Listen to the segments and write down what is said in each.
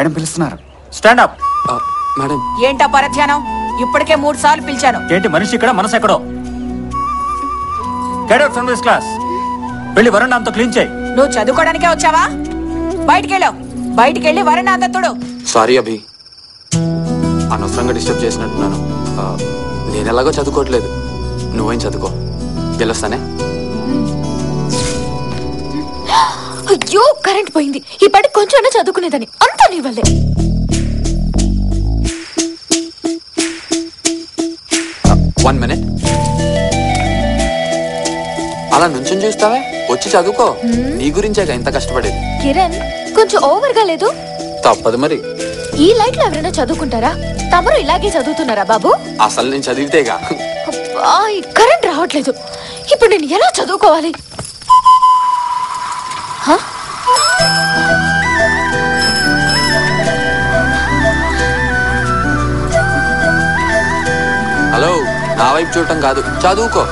Madam పిలుస్తున్నారు. Stand up. Madam ఏంటా పరధ్యానం? ఇప్పటికే 3 సార్లు పిలిచాను. ఏంటి మనిషి ఇక్కడ మనసు ఎక్కడో? Get out from this class. వెళ్ళి వరండా అంతా క్లీన్ చేయి. నువ్వు చదువుకోవడానికే వచ్చావా? బయటికెళ్ళి వరండా అంతా తుడు. సారీ అభి, అనవసరంగా డిస్టర్బ్ చేసినట్టున్నాను. నేను ఎలాగో చదువుకోవట్లేదు, నువ్వేం చదువుకో. వెళ్ళొస్తానే. అయ్యో కరెంట్ పోయింది. ఈ పాటి కొంచెం చదువుకునేదని అంతా నీ వల్లే. One minute. అలా నుంచొని చూస్తావే, వచ్చి చదువుకో. నీ గురించే ఇంత కష్టపడేది. కిరణ్ కొంచెం ఓవర్ గా లేదు? తప్పదు మరి. ఈ లైట్ లో ఎవరైనా చదువుకుంటారా? తమరు ఇలాగే చదువుతున్నారా బాబు? అసలు నేను చదివితేగా. కరెంట్ రావట్లేదు. ఇప్పుడు నేను ఎలా చదువుకోవాలి? హలో, నా వైపు చూడటం కాదు, చదువుకో.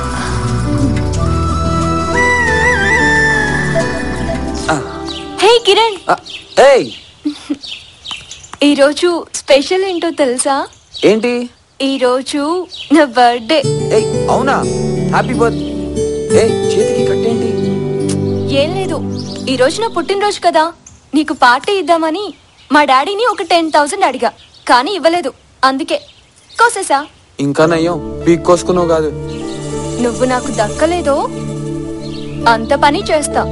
హే కిరణ్, ఈరోజు స్పెషల్ ఏంటో తెలుసా? ఏంటి? ఈరోజు నా బర్త్డే. అవునా? Happy birthday. చేతికి కట్టేంటి? ఏం లేదు, ఈ రోజు నా పుట్టినరోజు కదా, నీకు పార్టీ ఇద్దామని మా డాడీని ఒక 10,000 అడిగా, కానీ ఇవ్వలేదు. అందుకే కోసేసా. ఇంకా నయ్యం, పీక్ కోసుకున్నావు కాదు. నువ్వు నాకు దక్కలేదో అంత పని చేస్తా.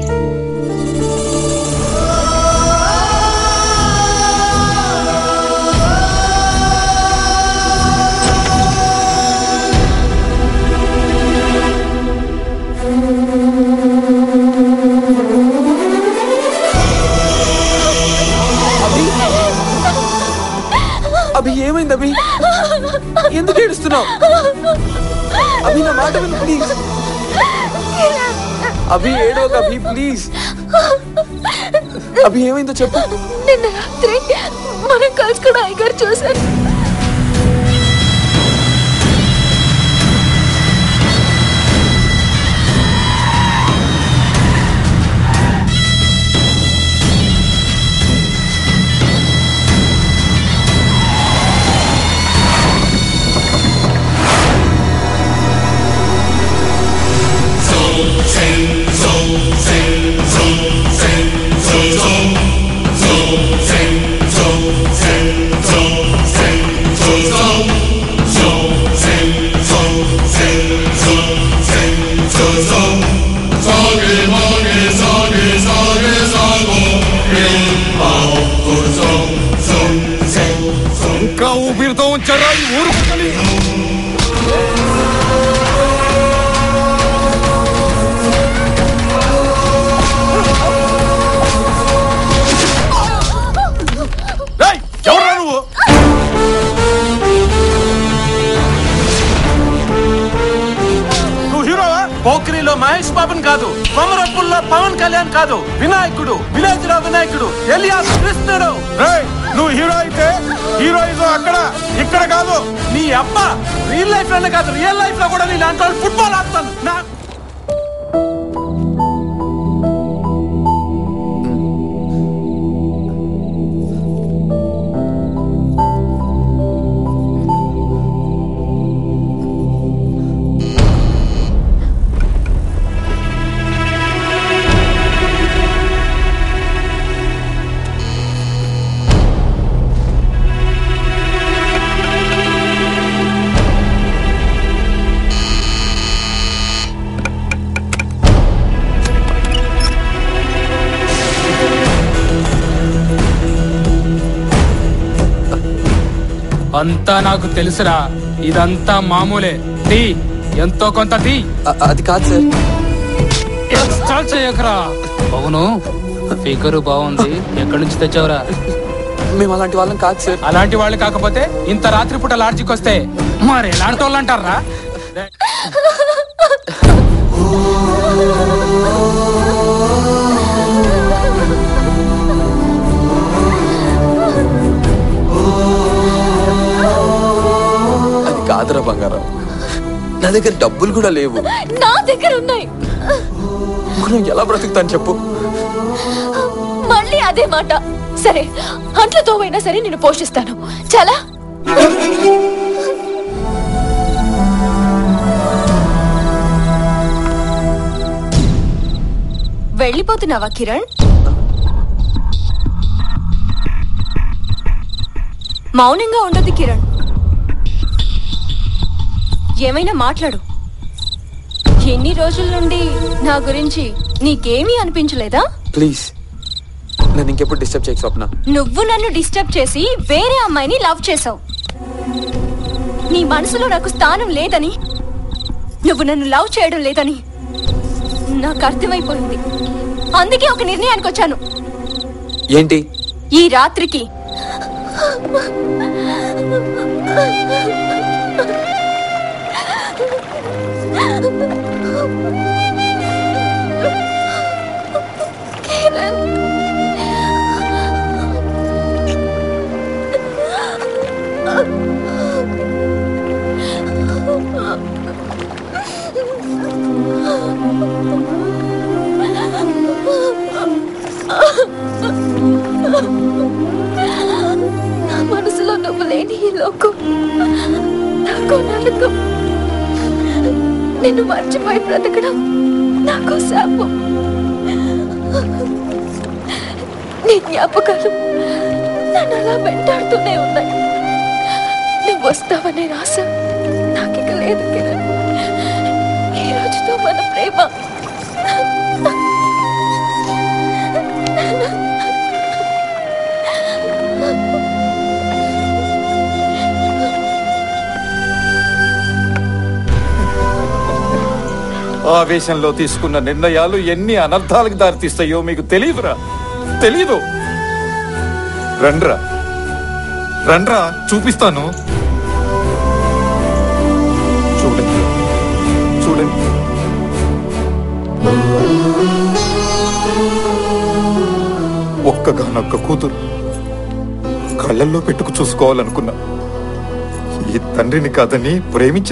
అభి ఏమైంది? అభి ఎందుకు ఏడుస్తున్నావు? అభి నా మాట విను ప్లీజ్. Abhi ఏడవక Abhi please. అభి ఏమైందో చెప్పు. నిన్న రాత్రి మనం కలిసి కూడా అయ్యగారు చూశారు. ఇంకా ఊపిరితో ఉంచారా ఈ ఊరు? ఎవరా నువ్వు? నువ్వు హీరోవా? పోక్రీలో మహేష్ బాబుని కాదు, కొమరపుల్లో పవన్ కళ్యాణ్ కాదు, వినాయకుడు, విలేజ్ లో వినాయకుడు, ఎలియాస్ కృష్ణుడు. నువ్వు హీరో అయితే హీరోయిజం అక్కడ, ఇక్కడ కాదు. నీ అబ్బా రియల్ లైఫ్ లోనే కాదు, రియల్ లైఫ్ లో కూడా నీ లాంటి వాళ్ళు ఫుట్బాల్ ఆడతాను. అంతా నాకు తెలుసురా, ఇదంతా మామూలే. తీ, ఎంతో కొంత తీ. అది కాదు సార్. స్టార్ట్ చేయకరా. అవును, ఫిగరు బాగుంది, ఎక్కడి నుంచి తెచ్చావురా? మేము అలాంటి వాళ్ళం కాదు సార్. అలాంటి వాళ్ళు కాకపోతే ఇంత రాత్రిపూట లాడ్జికి వస్తే మరి ఎలాంటి వాళ్ళు అంటారా? కాదురా బంగారం, నా దగ్గర డబ్బులు కూడా లేవు. నా దగ్గర ఉన్నాయి. మనం ఎలా బ్రతుకుతాను చెప్పు? మళ్ళీ అదే మాట. సరే, అంట్లతో అయినా సరే నేను పోషిస్తాను. చాలా వెళ్ళిపోతున్నావా కిరణ్? మౌనంగా ఉండదు కిరణ్, ఏమైనా మాట్లాడు. ఎన్ని రోజుల నుండి నా గురించి నీకేమీ అనిపించలేదా? ప్లీజ్ నన్ను ఇంకెప్పుడు డిస్టర్బ్ చేయకు స్వప్న. నువ్వు నన్ను డిస్టర్బ్ చేసి వేరే అమ్మాయిని లవ్ చేసావు. నీ మనసులో నాకు స్థానం లేదని, నువ్వు నన్ను లవ్ చేయడం లేదని నాకు అర్థమైపోయింది. అందుకే ఒక నిర్ణయానికి వచ్చాను. ఏంటి? ఈ రాత్రికి మనసులో నువ్వు లేని ఈ లోకం నాకు నరకం. నిన్ను మర్చిపోయి బ్రతకడం నాకు శాపం. నీ జ్ఞాపకాలు నన్ను అలా వెంటాడుతూనే ఉన్నాయి. నువ్వు వస్తావనే ఆశ నాకిక లేదు కిరణ్. ఈ రోజుతో మన ప్రేమ ఆవేశంలో తీసుకున్న నిర్ణయాలు ఎన్ని అనర్థాలకు దారితీస్తాయో మీకు తెలియదురా, తెలీదు. రండ్రా రండ్రా చూపిస్తాను. చూడండి చూడండి, ఒక్కగానొక్క కూతురు కళ్ళల్లో పెట్టుకు చూసుకోవాలనుకున్నా. ఈ తండ్రిని కాదని ప్రేమించిన